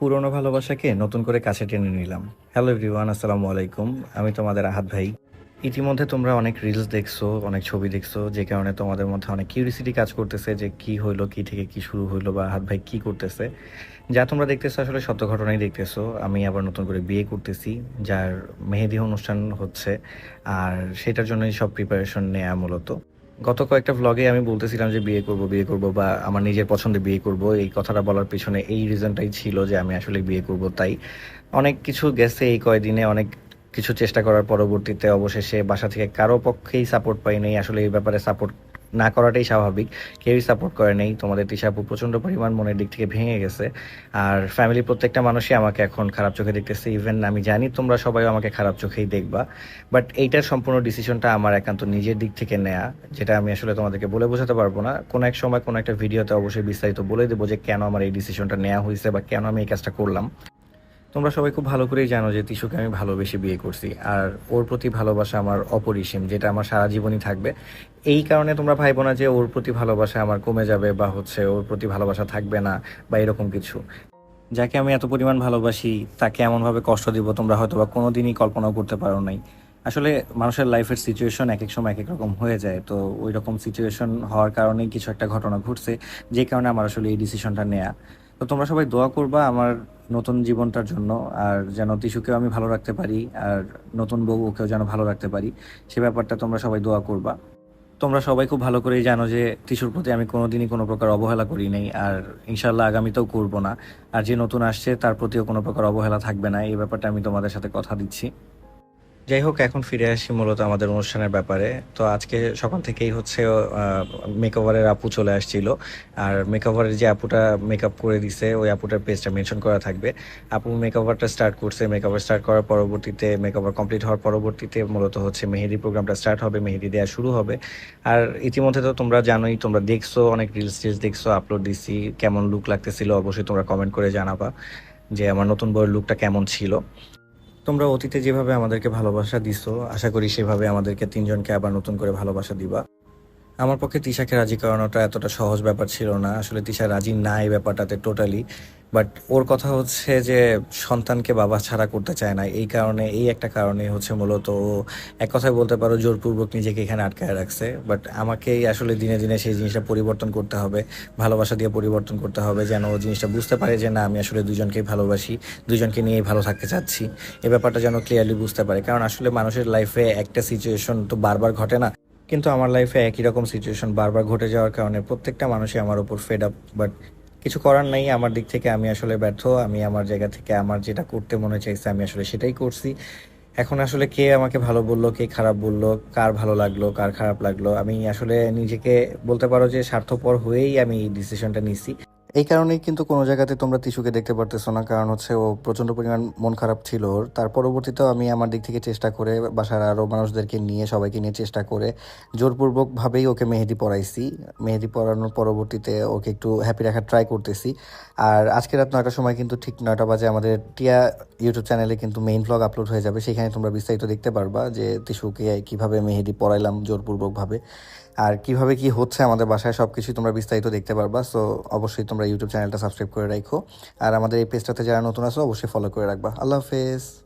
পুরোনো ভালোবাসাকে নতুন করে কাছে টেনে নিলাম। হ্যালো এভরিওয়ান, আসসালামু আলাইকুম। আমি তোমাদের আহাদ ভাই। ইতিমধ্যে তোমরা অনেক রিলস দেখছো, অনেক ছবি দেখছো, যে কারণে তোমাদের মধ্যে অনেক কিউরিসিটি কাজ করতেছে যে কি হইলো, কি থেকে কি শুরু হইলো, বা আহাদ ভাই কি করতেছে। যা তোমরা দেখতেছো আসলে সত্য ঘটনাই দেখতেছো। আমি আবার নতুন করে বিয়ে করতেছি, যার মেহেদি অনুষ্ঠান হচ্ছে, আর সেটার জন্যই সব প্রিপারেশন নেওয়া মূলত। গত কয়েকটা ভ্লগে আমি বলতেছিলাম যে বিয়ে করব বা আমার নিজের পছন্দে বিয়ে করব। এই কথাটা বলার পিছনে এই রিজনটাই ছিল যে আমি আসলে বিয়ে করব। তাই অনেক কিছু গেছে এই কয়দিনে, অনেক কিছু চেষ্টা করার পরবর্তীতে অবশেষে বাসা থেকে কারো পক্ষেই সাপোর্ট পাই নাই। আসলে এই ব্যাপারে সাপোর্ট না করাটাই স্বাভাবিক। কেউই সাপোর্ট করে নেই। তোমাদের তিশা আপু প্রচণ্ড পরিমাণ মনের দিক থেকে ভেঙে গেছে। আর ফ্যামিলির প্রত্যেকটা মানুষই আমাকে এখন খারাপ চোখে দেখতেছে। ইভেন আমি জানি তোমরা সবাই আমাকে খারাপ চোখেই দেখবা, বাট এইটার সম্পূর্ণ ডিসিশনটা আমার একান্ত নিজের দিক থেকে নেয়া, যেটা আমি আসলে তোমাদেরকে বলে বোঝাতে পারবো না। কোনো এক সময় কোনো একটা ভিডিওতে অবশ্যই বিস্তারিত বলে দেবো যে কেন আমার এই ডিসিশনটা নেওয়া হয়েছে বা কেন আমি এই কাজটা করলাম। তোমরা সবাই খুব ভালো করেই জানো যে তিশুকে আমি ভালোবেসে বিয়ে করছি, আর ওর প্রতি ভালোবাসা আমার অপরিসীম, যেটা আমার সারা জীবনই থাকবে। এই কারণে তোমরা ভাইবো না যে ওর প্রতি ভালোবাসা আমার কমে যাবে বা ওর প্রতি ভালোবাসা থাকবে না বা এরকম কিছু। যাকে আমি এত পরিমাণ ভালোবাসি তাকে এমনভাবে কষ্ট দিব তোমরা হয়তো বা কোনোদিনই কল্পনাও করতে পারো নাই। আসলে মানুষের লাইফের সিচুয়েশন এক এক সময় এক এক রকম হয়ে যায়, তো ওই রকম সিচুয়েশন হওয়ার কারণেই কিছু একটা ঘটনা ঘটছে, যে কারণে আমার আসলে এই ডিসিশনটা নেয়া। তো তোমরা সবাই দোয়া করবা আমার নতুন জীবনটার জন্য, আর যেন তিশুকেও আমি ভালো রাখতে পারি, আর নতুন বউ ওকেও যেন ভালো রাখতে পারি, সে ব্যাপারটা তোমরা সবাই দোয়া করবা। তোমরা সবাই খুব ভালো করেই জানো যে টিস্যুর প্রতি আমি কোনোদিনই কোনো প্রকার অবহেলা করি নাই, আর ইনশাল্লাহ আগামীতেও করব না। আর যে নতুন আসছে তার প্রতিও কোনো প্রকার অবহেলা থাকবে না, এই ব্যাপারটা আমি তোমাদের সাথে কথা দিচ্ছি। যাই হোক, এখন ফিরে আসি মূলত আমাদের অনুষ্ঠানের ব্যাপারে। তো আজকে সকাল থেকেই হচ্ছে মেকওভারের আপু চলে আসছিল। আর মেকওভারের যে আপুটা মেকআপ করে দিছে ওই আপুটার পেজটা মেনশন করা থাকবে। আপু মেকওভারটা স্টার্ট করছে, মেকওভার স্টার্ট করার পরবর্তীতে, মেকওভার কমপ্লিট হওয়ার পরবর্তীতে মূলত হচ্ছে মেহেদি প্রোগ্রামটা স্টার্ট হবে, মেহেদি দেওয়া শুরু হবে। আর ইতিমধ্যে তো তোমরা জানোই, তোমরা দেখছো, অনেক রিলস টিলস দেখছো, আপলোড দিছি। কেমন লুক লাগতেছিল অবশ্যই তোমরা কমেন্ট করে জানাবা যে আমার নতুন বউয়ের লুকটা কেমন ছিল। তোমরা অতীতে যেভাবে আমাদেরকে ভালোবাসা দিছো, আশা করি সেভাবে আমাদেরকে তিনজনকে আবার নতুন করে ভালোবাসা দিবা। আমার পক্ষে তিশাকে রাজি করানোটা এতটা সহজ ব্যাপার ছিল না। আসলে তিশা রাজি না এই ব্যাপারটাতে টোটালি। বাট ওর কথা হচ্ছে যে সন্তানকে বাবা ছাড়া করতে চায় না, এই কারণে, এই একটা কারণে হচ্ছে মূলত ও এক কথায় বলতে পারো জোরপূর্বক নিজেকে এখানে আটকায় রাখছে। বাট আমাকেই আসলে দিনে দিনে সেই জিনিসটা পরিবর্তন করতে হবে, ভালোবাসা দিয়ে পরিবর্তন করতে হবে, যেন ও জিনিসটা বুঝতে পারে যে না, আমি আসলে দুজনকেই ভালোবাসি, দুজনকে নিয়েই ভালো থাকতে চাচ্ছি। এই ব্যাপারটা যেন ক্লিয়ারলি বুঝতে পারে, কারণ আসলে মানুষের লাইফে একটা সিচুয়েশন তো বারবার ঘটে না। কিন্তু আমার লাইফে একই রকম সিচুয়েশন বারবার ঘটে যাওয়ার কারণে প্রত্যেকটা মানুষই আমার উপর ফেড আপ। বাট কিছু করার নাই, আমার দিক থেকে আমি আসলে ব্যর্থ। আমি আমার জায়গা থেকে আমার যেটা করতে মনে চাইছে আমি আসলে সেটাই করছি। এখন আসলে কে আমাকে ভালো বললো, কে খারাপ বললো, কার ভালো লাগলো, কার খারাপ লাগলো, আমি আসলে নিজেকে বলতে পারো যে স্বার্থপর হয়েই আমি এই ডিসিশনটা নিছি। এই কারণেই কিন্তু কোনো জায়গাতে তোমরা তিশুকে দেখতে পারতেছো না, কারণ হচ্ছে ও প্রচণ্ড পরিমাণ মন খারাপ ছিল ওর। তার পরবর্তীতেও আমি আমার দিক থেকে চেষ্টা করে বাসার আরও মানুষদেরকে নিয়ে, সবাইকে নিয়ে চেষ্টা করে জোরপূর্বকভাবেই ওকে মেহেদি পরাইছি। মেহেদি পরানোর পরবর্তীতে ওকে একটু হ্যাপি রাখার ট্রাই করতেছি। আর আজকে রাত 9টার সময় কিন্তু, ঠিক 9টা বাজে, আমাদের টিয়া ইউটিউব চ্যানেলে কিন্তু মেইন ভ্লগ আপলোড হয়ে যাবে। সেখানে তোমরা বিস্তারিত দেখতে পারবা যে তিশুকে কীভাবে মেহেদি পরাইলাম জোরপূর্বকভাবে, আর কিভাবে কি হচ্ছে আমাদের বাসায়, সব কিছুই তোমরা বিস্তারিত দেখতে পারবা। সো অবশ্যই তোমরা ইউটিউব চ্যানেলটা সাবস্ক্রাইব করে রাখো, আর আমাদের এই পেজটাতে যারা নতুন আছো অবশ্যই ফলো করে রাখবা। আল্লাহ হাফেজ।